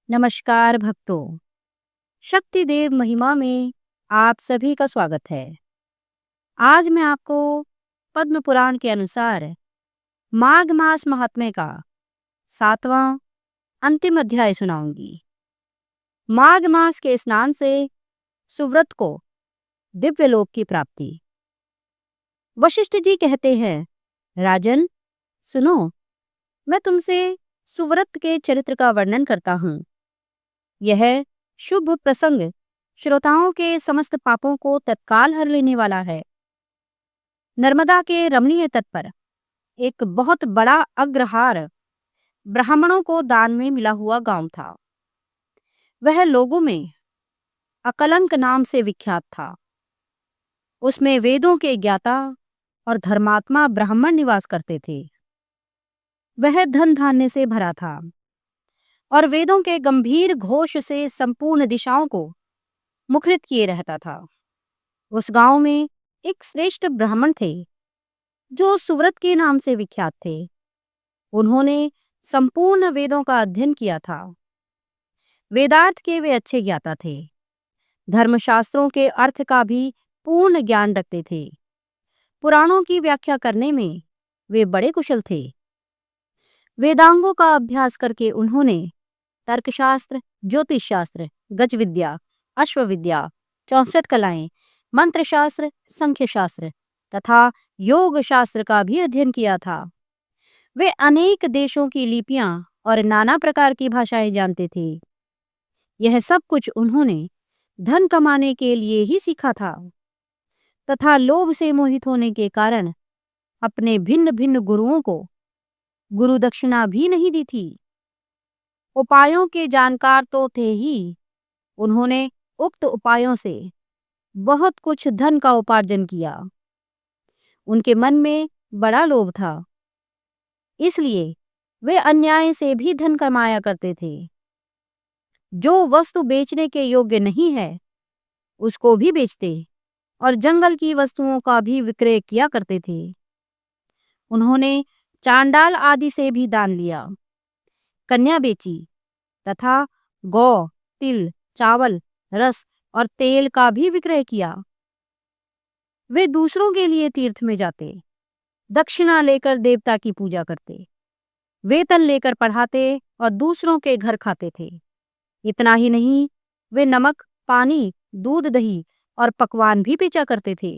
नमस्कार भक्तों। शक्ति देव महिमा में आप सभी का स्वागत है। आज मैं आपको पद्म पुराण के अनुसार माघ मास महात्म्य का 7वां अंतिम अध्याय सुनाऊंगी। माघ मास के स्नान से सुव्रत को दिव्यलोक की प्राप्ति। वशिष्ठ जी कहते हैं, राजन सुनो, मैं तुमसे सुव्रत के चरित्र का वर्णन करता हूँ। यह शुभ प्रसंग श्रोताओं के समस्त पापों को तत्काल हर लेने वाला है। नर्मदा के रमणीय तट पर एक बहुत बड़ा अग्रहार ब्राह्मणों को दान में मिला हुआ गांव था। वह लोगों में अकलंक नाम से विख्यात था। उसमें वेदों के ज्ञाता और धर्मात्मा ब्राह्मण निवास करते थे। वह धन धान्य से भरा था और वेदों के गंभीर घोष से संपूर्ण दिशाओं को मुखरित किए रहता था। उस गांव में एक श्रेष्ठ ब्राह्मण थे जो सुव्रत के नाम से विख्यात थे। उन्होंने संपूर्ण वेदों का अध्ययन किया था। वेदार्थ के वे अच्छे ज्ञाता थे। धर्मशास्त्रों के अर्थ का भी पूर्ण ज्ञान रखते थे। पुराणों की व्याख्या करने में वे बड़े कुशल थे। वेदांगों का अभ्यास करके उन्होंने तर्कशास्त्र, ज्योतिष शास्त्र, गज विद्या, अश्व विद्या, 64 कलाएं, मंत्रशास्त्र, संख्य शास्त्र तथा योग शास्त्र का भी अध्ययन किया था। वे अनेक देशों की लिपियां और नाना प्रकार की भाषाएं जानते थे। यह सब कुछ उन्होंने धन कमाने के लिए ही सीखा था तथा लोभ से मोहित होने के कारण अपने भिन्न भिन्न गुरुओं को गुरु दक्षिणा भी नहीं दी थी। उपायों के जानकार तो थे ही, उन्होंने उक्त उपायों से बहुत कुछ धन का उपार्जन किया। उनके मन में बड़ा लोभ था, इसलिए वे अन्याय से भी धन कमाया करते थे। जो वस्तु बेचने के योग्य नहीं है उसको भी बेचते और जंगल की वस्तुओं का भी विक्रय किया करते थे। उन्होंने चांडाल आदि से भी दान लिया, कन्या बेची तथा गौ, तिल, चावल, रस और तेल का भी विक्रय किया। वे दूसरों के लिए तीर्थ में जाते, दक्षिणा लेकर देवता की पूजा करते, वेतन लेकर पढ़ाते और दूसरों के घर खाते थे। इतना ही नहीं, वे नमक, पानी, दूध, दही और पकवान भी बेचा करते थे।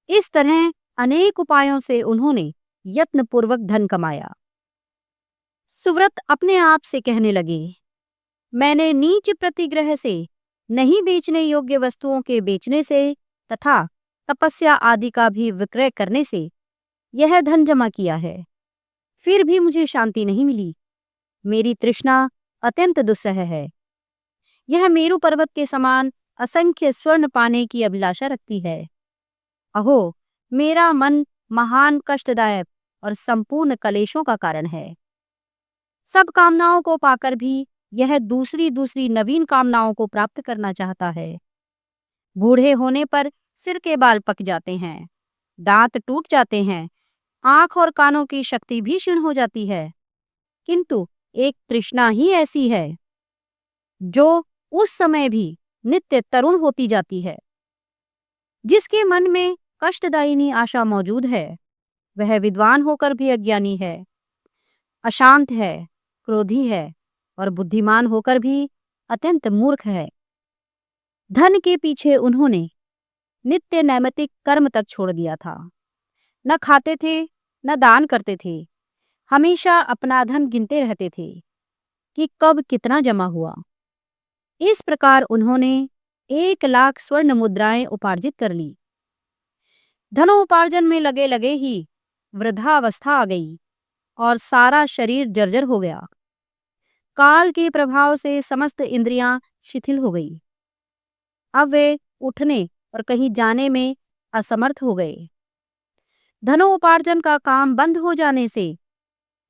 इस तरह अनेक उपायों से उन्होंने यत्नपूर्वक धन कमाया। सुव्रत अपने आप से कहने लगे, मैंने नीच प्रतिग्रह से, नहीं बेचने योग्य वस्तुओं के बेचने से तथा तपस्या आदि का भी विक्रय करने से यह धन जमा किया है। फिर भी मुझे शांति नहीं मिली। मेरी तृष्णा अत्यंत दुस्सह है। यह मेरु पर्वत के समान असंख्य स्वर्ण पाने की अभिलाषा रखती है। अहो, मेरा मन महान कष्टदायक और संपूर्ण कलेशों का कारण है। सब कामनाओं को पाकर भी यह दूसरी दूसरी नवीन कामनाओं को प्राप्त करना चाहता है। बूढ़े होने पर सिर के बाल पक जाते हैं, दांत टूट जाते हैं, आंख और कानों की शक्ति भी क्षीण हो जाती है, किंतु एक तृष्णा ही ऐसी है जो उस समय भी नित्य तरुण होती जाती है। जिसके मन में कष्टदायिनी आशा मौजूद है वह विद्वान होकर भी अज्ञानी है, अशांत है, क्रोधी है और बुद्धिमान होकर भी अत्यंत मूर्ख है। धन के पीछे उन्होंने नित्य नैमित्तिक कर्म तक छोड़ दिया था। न खाते थे, न दान करते थे। हमेशा अपना धन गिनते रहते थे कि कब कितना जमा हुआ। इस प्रकार उन्होंने 1,00,000 स्वर्ण मुद्राएं उपार्जित कर ली। धनोपार्जन में लगे लगे ही वृद्धावस्था आ गई और सारा शरीर जर्जर हो गया। काल के प्रभाव से समस्त इंद्रियां शिथिल हो गई। अब वे उठने और कहीं जाने में असमर्थ हो गए। धनोपार्जन का काम बंद हो जाने से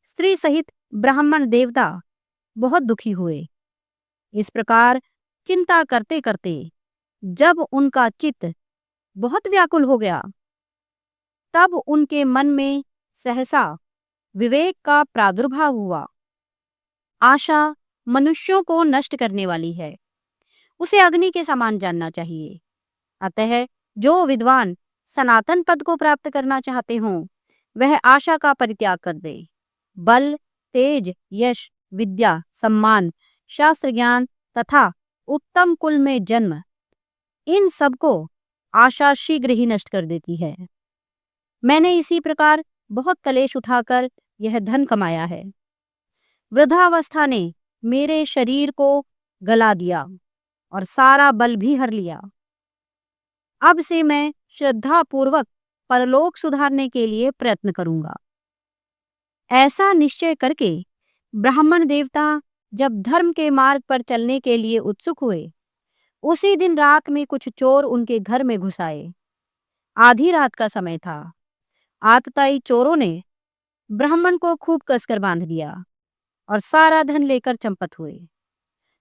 स्त्री सहित ब्राह्मण देवता बहुत दुखी हुए। इस प्रकार चिंता करते करते जब उनका चित्त बहुत व्याकुल हो गया, तब उनके मन में सहसा विवेक का प्रादुर्भाव हुआ। आशा मनुष्यों को नष्ट करने वाली है। उसे अग्नि के समान जानना चाहिए। अतः जो विद्वान सनातन पद को प्राप्त करना चाहते हों, वह आशा का परित्याग कर दे। बल, तेज, यश, विद्या, सम्मान, शास्त्र ज्ञान तथा उत्तम कुल में जन्म, इन सबको आशा शीघ्र ही नष्ट कर देती है। मैंने इसी प्रकार बहुत कलेश उठाकर यह धन कमाया है। वृद्धावस्था ने मेरे शरीर को गला दिया और सारा बल भी हर लिया। अब से मैं श्रद्धापूर्वक परलोक सुधारने के लिए प्रयत्न करूंगा। ऐसा निश्चय करके ब्राह्मण देवता जब धर्म के मार्ग पर चलने के लिए उत्सुक हुए, उसी दिन रात में कुछ चोर उनके घर में घुस आए। आधी रात का समय था। आतताई चोरों ने ब्राह्मण को खूब कसकर बांध दिया और सारा धन लेकर चंपत हुए।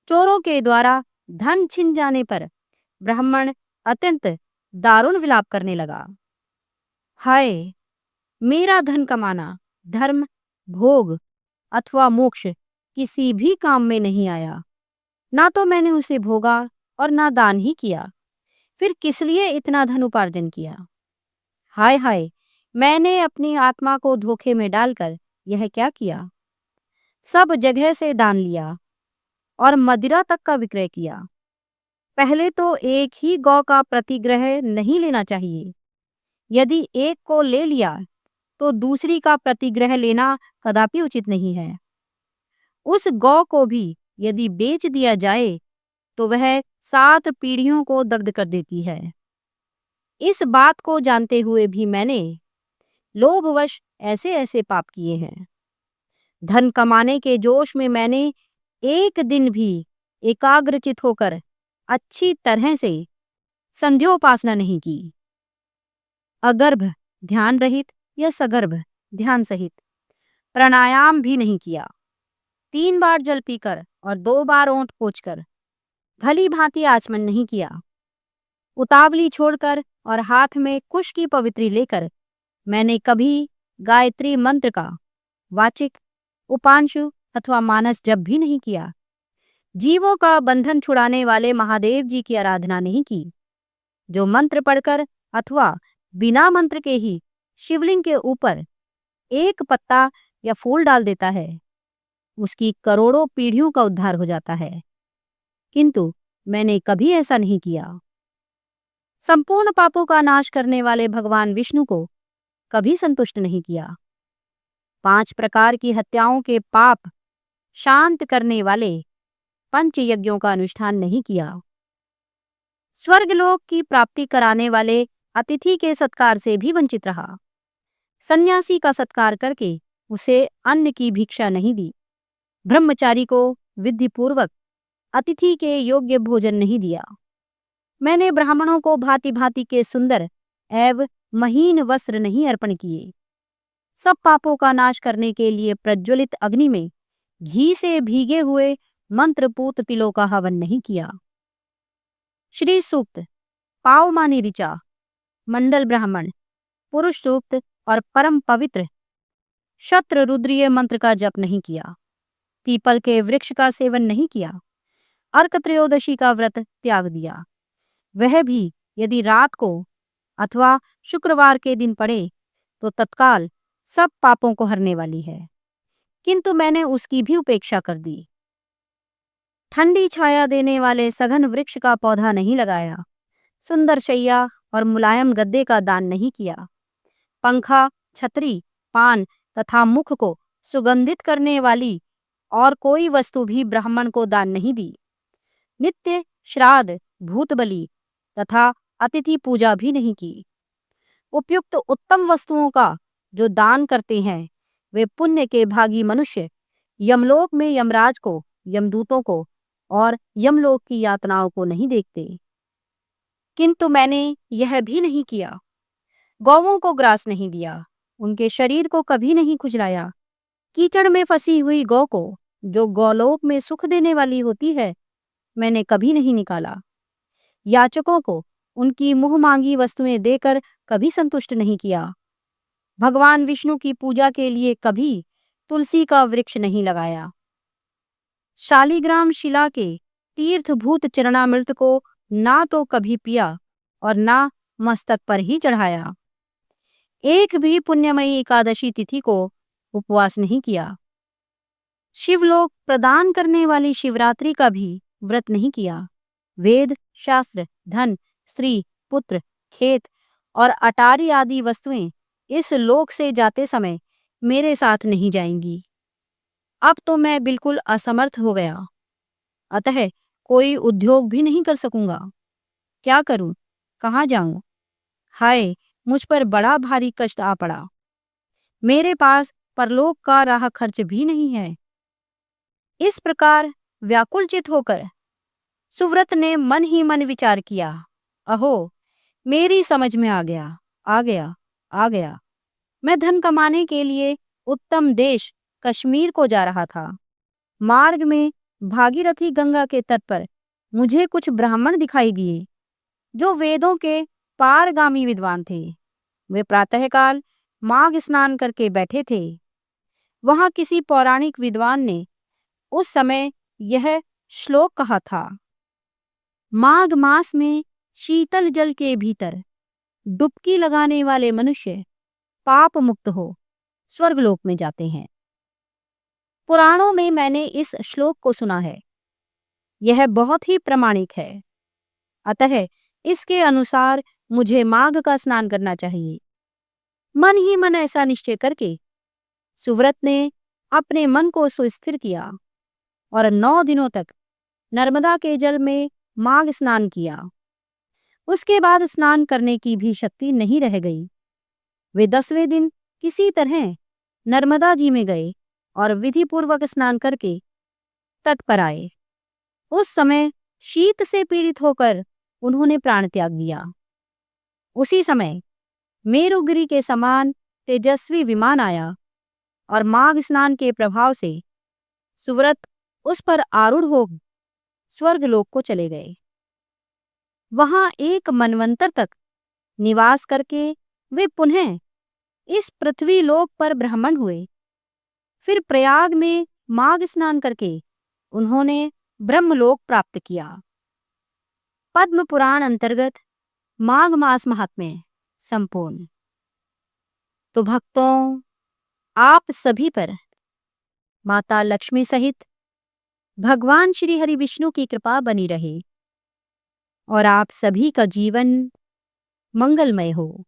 चोरों के द्वारा धन छिन जाने पर ब्राह्मण अत्यंत दारुण विलाप करने लगा। हाय, मेरा धन कमाना धर्म, भोग अथवा मोक्ष किसी भी काम में नहीं आया। ना तो मैंने उसे भोगा और ना दान ही किया। फिर किस लिए इतना धन उपार्जन किया? हाय हाय, मैंने अपनी आत्मा को धोखे में डालकर यह क्या किया? सब जगह से दान लिया और मदिरा तक का विक्रय किया। पहले तो एक ही गौ का प्रतिग्रह नहीं लेना चाहिए। यदि एक को ले लिया तो दूसरी का प्रतिग्रह लेना कदापि उचित नहीं है। उस गौ को भी यदि बेच दिया जाए तो वह 7 पीढ़ियों को दग्ध कर देती है। इस बात को जानते हुए भी मैंने लोभवश ऐसे ऐसे पाप किए हैं। धन कमाने के जोश में मैंने एक दिन भी एकाग्रचित होकर अच्छी तरह से संध्योपासना नहीं की। अगर्भ ध्यान रहित या सगर्भ ध्यान सहित प्राणायाम भी नहीं किया। 3 बार जल पीकर और 2 बार ओंठ पोंछकर भली भांति आचमन नहीं किया। उतावली छोड़कर और हाथ में कुश की पवित्री लेकर मैंने कभी गायत्री मंत्र का वाचिक, उपांशु अथवा मानस जप भी नहीं किया। जीवों का बंधन छुड़ाने वाले महादेव जी की आराधना नहीं की। जो मंत्र पढ़कर अथवा बिना मंत्र के ही शिवलिंग के ऊपर एक पत्ता या फूल डाल देता है, उसकी करोड़ों पीढ़ियों का उद्धार हो जाता है। किंतु मैंने कभी ऐसा नहीं किया। संपूर्ण पापों का नाश करने वाले भगवान विष्णु को कभी संतुष्ट नहीं किया। 5 प्रकार की हत्याओं के पाप शांत करने वाले पंच यज्ञों का अनुष्ठान नहीं किया। स्वर्गलोक की प्राप्ति कराने वाले अतिथि के सत्कार से भी वंचित रहा। सन्यासी का सत्कार करके उसे अन्न की भिक्षा नहीं दी। ब्रह्मचारी को विधिपूर्वक अतिथि के योग्य भोजन नहीं दिया। मैंने ब्राह्मणों को भांति भांति के सुंदर एवं महीन वस्त्र नहीं अर्पण किए। सब पापों का नाश करने के लिए प्रज्वलित अग्नि में घी से भीगे हुए मंत्रपूत तिलों का हवन नहीं किया। श्री सूक्त, पावमानी ऋचा, मंडल ब्राह्मण, पुरुष सूक्त और परम पवित्र शत्र रुद्रीय मंत्र का जप नहीं किया। पीपल के वृक्ष का सेवन नहीं किया। अर्क त्रयोदशी का व्रत त्याग दिया। वह भी यदि रात को अथवा शुक्रवार के दिन पड़े तो तत्काल सब पापों को हरने वाली है, किंतु मैंने उसकी भी उपेक्षा कर दी। ठंडी छाया देने वाले सघन वृक्ष का पौधा नहीं लगाया। सुंदर शैया और मुलायम गद्दे का दान नहीं किया। पंखा, छतरी, पान तथा मुख को सुगंधित करने वाली और कोई वस्तु भी ब्राह्मण को दान नहीं दी। नित्य श्राद्ध, भूत बलि तथा अतिथि पूजा भी नहीं की। उपयुक्त उत्तम वस्तुओं का जो दान करते हैं, वे पुण्य के भागी मनुष्य यमलोक में यमराज को, यमदूतों को और यमलोक की यातनाओं को नहीं देखते। किंतु मैंने यह भी नहीं किया। गौवों को ग्रास नहीं दिया। उनके शरीर को कभी नहीं खुजलाया। कीचड़ में फंसी हुई गौ को, जो गौलोक में सुख देने वाली होती है, मैंने कभी नहीं निकाला। याचकों को उनकी मुंह मांगी वस्तुएं देकर कभी संतुष्ट नहीं किया। भगवान विष्णु की पूजा के लिए कभी तुलसी का वृक्ष नहीं लगाया। शालिग्राम शिला के तीर्थभूत चरणामृत को ना तो कभी पिया और ना मस्तक पर ही चढ़ाया। एक भी पुण्यमयी एकादशी तिथि को उपवास नहीं किया। शिवलोक प्रदान करने वाली शिवरात्रि का भी व्रत नहीं किया। वेद, शास्त्र, धन, स्त्री, पुत्र, खेत और अटारी आदि वस्तुएं इस लोक से जाते समय मेरे साथ नहीं जाएंगी। अब तो मैं बिल्कुल असमर्थ हो गया, अतः कोई उद्योग भी नहीं कर सकूंगा। क्या करूं, कहाँ जाऊं? हाय, मुझ पर बड़ा भारी कष्ट आ पड़ा। मेरे पास परलोक का राह खर्च भी नहीं है। इस प्रकार व्याकुलचित होकर सुव्रत ने मन ही मन विचार किया। अहो, मेरी समझ में आ गया, आ गया, आ गया। मैं धन कमाने के लिए उत्तम देश कश्मीर को जा रहा था। मार्ग में भागीरथी गंगा के तट पर मुझे कुछ ब्राह्मण दिखाई दिए जो वेदों के पारगामी विद्वान थे। वे प्रातःकाल माघ स्नान करके बैठे थे। वहां किसी पौराणिक विद्वान ने उस समय यह श्लोक कहा था। माघ मास में शीतल जल के भीतर डुबकी लगाने वाले मनुष्य पाप मुक्त हो स्वर्गलोक में जाते हैं। पुराणों में मैंने इस श्लोक को सुना है। यह बहुत ही प्रामाणिक है, अतः इसके अनुसार मुझे माघ का स्नान करना चाहिए। मन ही मन ऐसा निश्चय करके सुव्रत ने अपने मन को सुस्थिर किया और 9 दिनों तक नर्मदा के जल में माघ स्नान किया। उसके बाद स्नान करने की भी शक्ति नहीं रह गई। वे 10वें दिन किसी तरह नर्मदा जी में गए और विधिपूर्वक स्नान करके तट पर आए। उस समय शीत से पीड़ित होकर उन्होंने प्राण त्याग दिया। उसी समय मेरुगिरी के समान तेजस्वी विमान आया और माघ स्नान के प्रभाव से सुव्रत उस पर आरूढ़ हो स्वर्गलोक को चले गए। वहां एक मनवंतर तक निवास करके वे पुनः इस पृथ्वी लोक पर ब्राह्मण हुए। फिर प्रयाग में माघ स्नान करके उन्होंने ब्रह्मलोक प्राप्त किया। पद्म पुराण अंतर्गत माघ मास महात्म्य संपूर्ण। तो भक्तों, आप सभी पर माता लक्ष्मी सहित भगवान श्री हरि विष्णु की कृपा बनी रहे और आप सभी का जीवन मंगलमय हो।